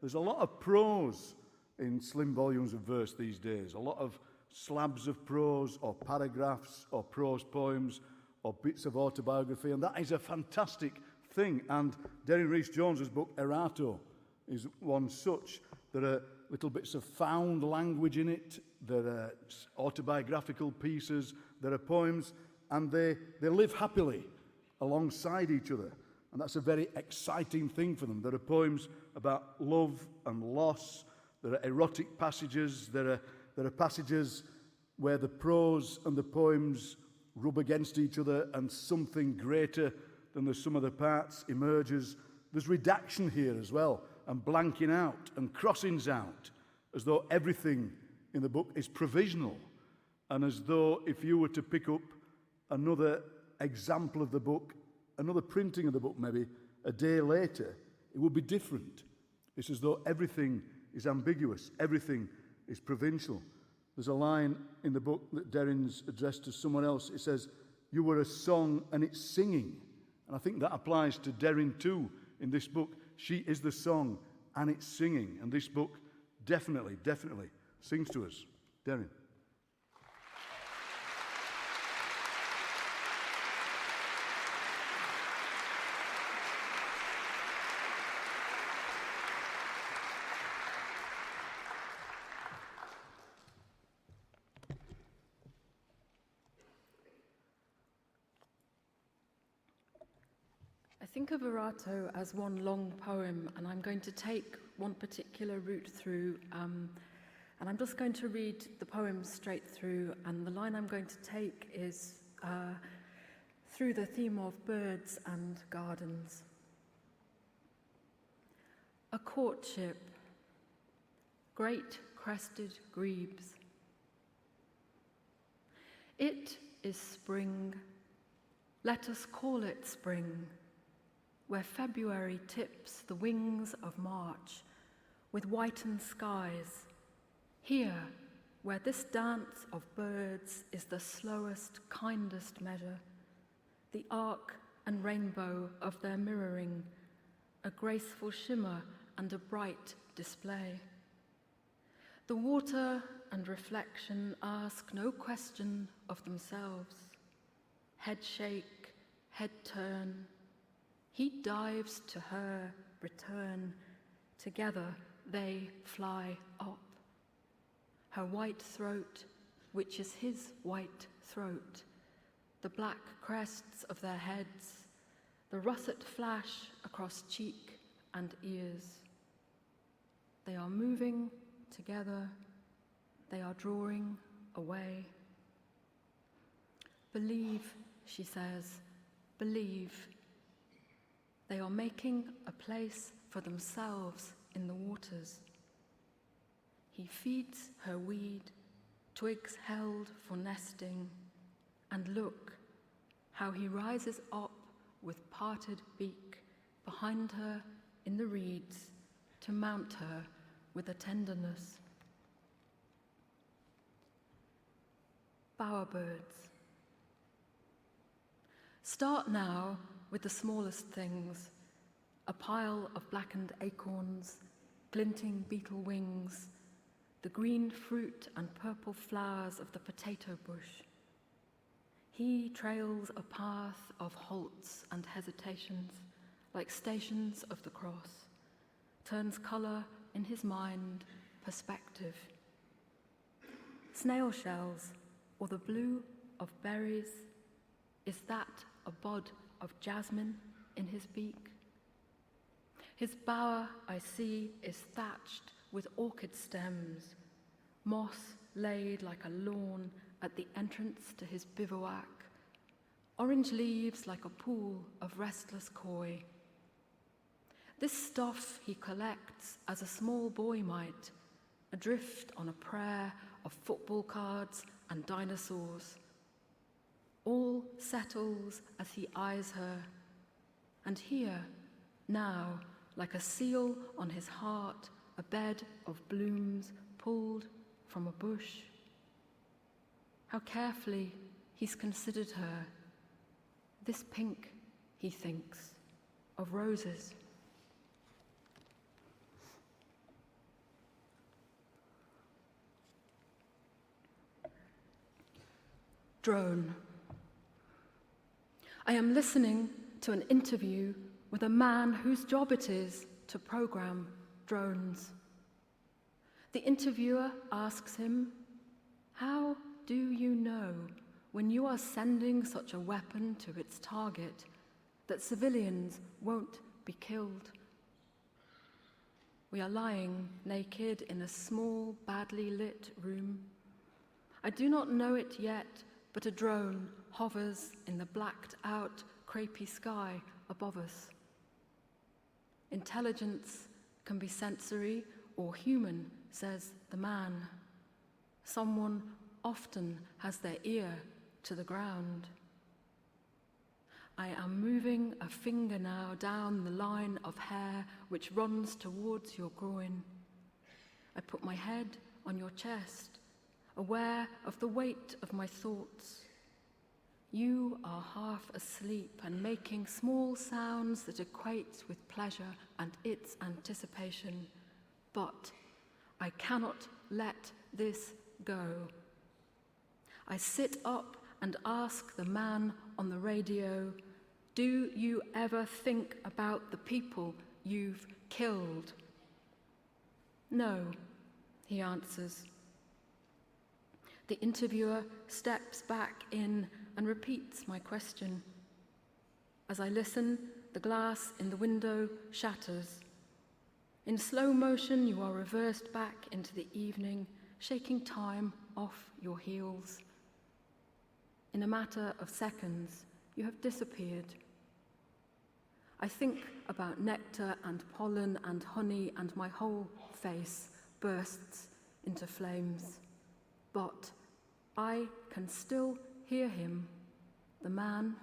There's a lot of prose in slim volumes of verse these days, a lot of slabs of prose or paragraphs or prose poems or bits of autobiography, and that is a fantastic thing. And Deryn Rees-Jones' book, Erato, is one such. There are little bits of found language in it, there are autobiographical pieces, there are poems, and they live happily alongside each other. And that's a very exciting thing for them. There are poems about love and loss, there are erotic passages, there are passages where the prose and the poems rub against each other and something greater than the sum of the parts emerges. There's redaction here as well, and blanking out and crossings out, as though everything in the book is provisional, and as though if you were to pick up another example of the book, another printing of the book maybe, a day later, it would be different. It's as though everything is ambiguous, everything is provincial. There's a line in the book that Deryn's addressed to someone else. It says, "You were a song and it's singing." And I think that applies to Deryn too in this book. She is the song and it's singing. And this book definitely sings to us. Deryn. I think of Erato as one long poem, and I'm going to take one particular route through, and I'm just going to read the poem straight through, and the line I'm going to take is through the theme of birds and gardens. A courtship, great crested grebes. It is spring, let us call it spring, where February tips the wings of March with whitened skies, here where this dance of birds is the slowest, kindest measure, the arc and rainbow of their mirroring, a graceful shimmer and a bright display. The water and reflection ask no question of themselves. Head shake, head turn. He dives to her, return. Together they fly up. Her white throat, which is his white throat, the black crests of their heads, the russet flash across cheek and ears. They are moving together, they are drawing away. Believe, she says, believe. They are making a place for themselves in the waters. He feeds her weed, twigs held for nesting, and look how he rises up with parted beak behind her in the reeds to mount her with a tenderness. Bowerbirds. Start now with the smallest things, a pile of blackened acorns, glinting beetle wings, the green fruit and purple flowers of the potato bush. He trails a path of halts and hesitations, like stations of the cross, turns colour in his mind, perspective. Snail shells, or the blue of berries, is that a bud of jasmine in his beak? His bower, I see, is thatched with orchid stems, moss laid like a lawn at the entrance to his bivouac, orange leaves like a pool of restless koi. This stuff he collects as a small boy might, adrift on a prayer of football cards and dinosaurs. All settles as he eyes her, and here, now, like a seal on his heart, a bed of blooms pulled from a bush. How carefully he's considered her. This pink, he thinks, of roses. Drone. I am listening to an interview with a man whose job it is to program drones. The interviewer asks him, "How do you know when you are sending such a weapon to its target that civilians won't be killed?" We are lying naked in a small, badly lit room. I do not know it yet, but a drone hovers in the blacked-out, crepey sky above us. Intelligence can be sensory or human, says the man. Someone often has their ear to the ground. I am moving a finger now down the line of hair which runs towards your groin. I put my head on your chest, aware of the weight of my thoughts. You are half asleep and making small sounds that equate with pleasure and its anticipation. But I cannot let this go. I sit up and ask the man on the radio, "Do you ever think about the people you've killed?" "No," he answers. The interviewer steps back in and repeats my question. As I listen, the glass in the window shatters. In slow motion, you are reversed back into the evening, shaking time off your heels. In a matter of seconds, you have disappeared. I think about nectar and pollen and honey, and my whole face bursts into flames. But I can still hear him, the man,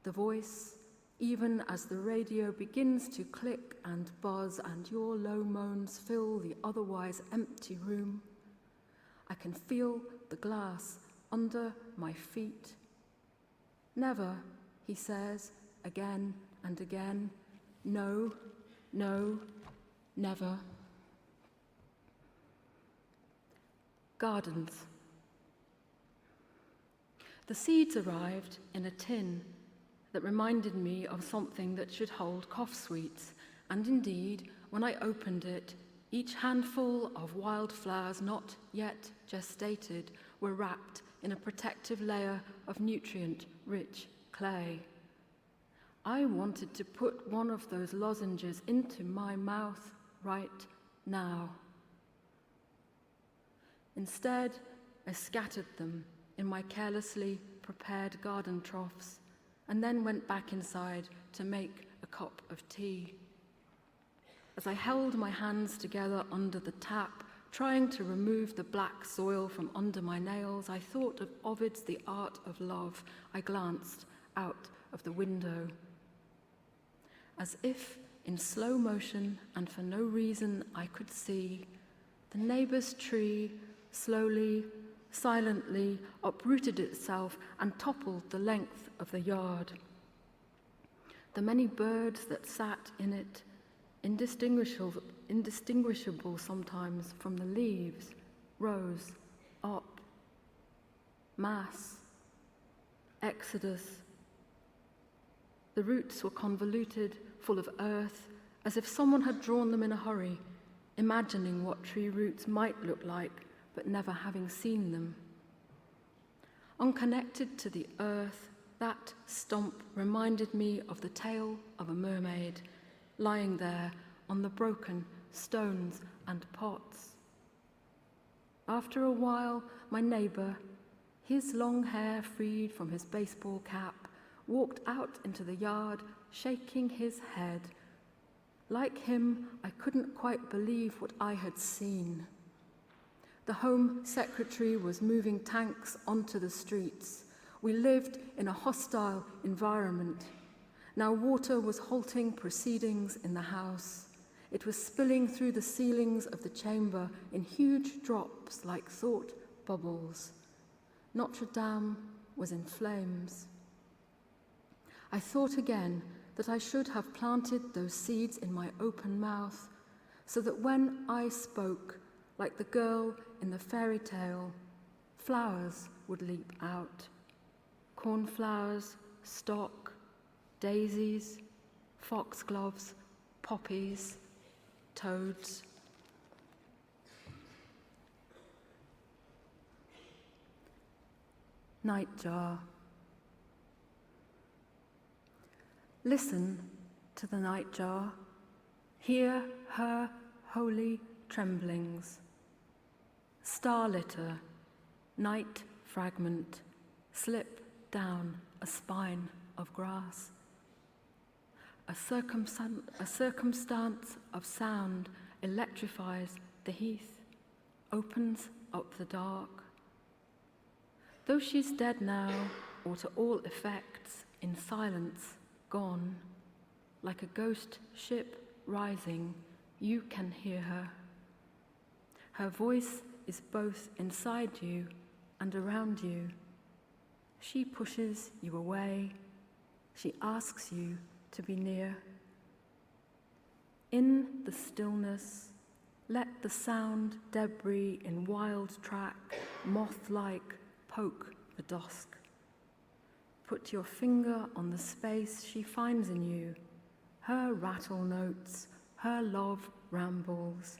the voice, even as the radio begins to click and buzz and your low moans fill the otherwise empty room. I can feel the glass under my feet. "Never," he says again and again. "No, no, never." Gardens. The seeds arrived in a tin that reminded me of something that should hold cough sweets, and indeed, when I opened it, each handful of wildflowers not yet gestated were wrapped in a protective layer of nutrient-rich clay. I wanted to put one of those lozenges into my mouth right now. Instead, I scattered them in my carelessly prepared garden troughs, and then went back inside to make a cup of tea. As I held my hands together under the tap, trying to remove the black soil from under my nails, I thought of Ovid's The Art of Love. I glanced out of the window. As if in slow motion and for no reason I could see, the neighbour's tree slowly, silently uprooted itself and toppled the length of the yard. The many birds that sat in it, indistinguishable sometimes from the leaves, rose up. Mass, exodus. The roots were convoluted, full of earth, as if someone had drawn them in a hurry, imagining what tree roots might look like, but never having seen them. Unconnected to the earth, that stump reminded me of the tale of a mermaid, lying there on the broken stones and pots. After a while, my neighbour, his long hair freed from his baseball cap, walked out into the yard, shaking his head. Like him, I couldn't quite believe what I had seen. The Home Secretary was moving tanks onto the streets. We lived in a hostile environment. Now water was halting proceedings in the House. It was spilling through the ceilings of the chamber in huge drops like thought bubbles. Notre Dame was in flames. I thought again that I should have planted those seeds in my open mouth, so that when I spoke, like the girl in the fairy tale, flowers would leap out. cornflowers, stock, daisies, foxgloves, poppies, toads. Nightjar. Listen to the nightjar, hear her holy tremblings. Starlitter, night fragment, slip down a spine of grass. A circumstance of sound electrifies the heath, opens up the dark. Though she's dead now, or to all effects, in silence, gone, like a ghost ship rising, you can hear her. Her voice is both inside you and around you. She pushes you away. She asks you to be near. In the stillness, let the sound debris in wild track, moth-like, poke the dusk. Put your finger on the space she finds in you, her rattle notes, her love rambles.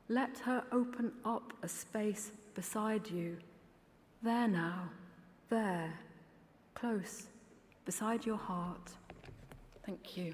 Let her open up a space beside you, there now, there, close, beside your heart. Thank you.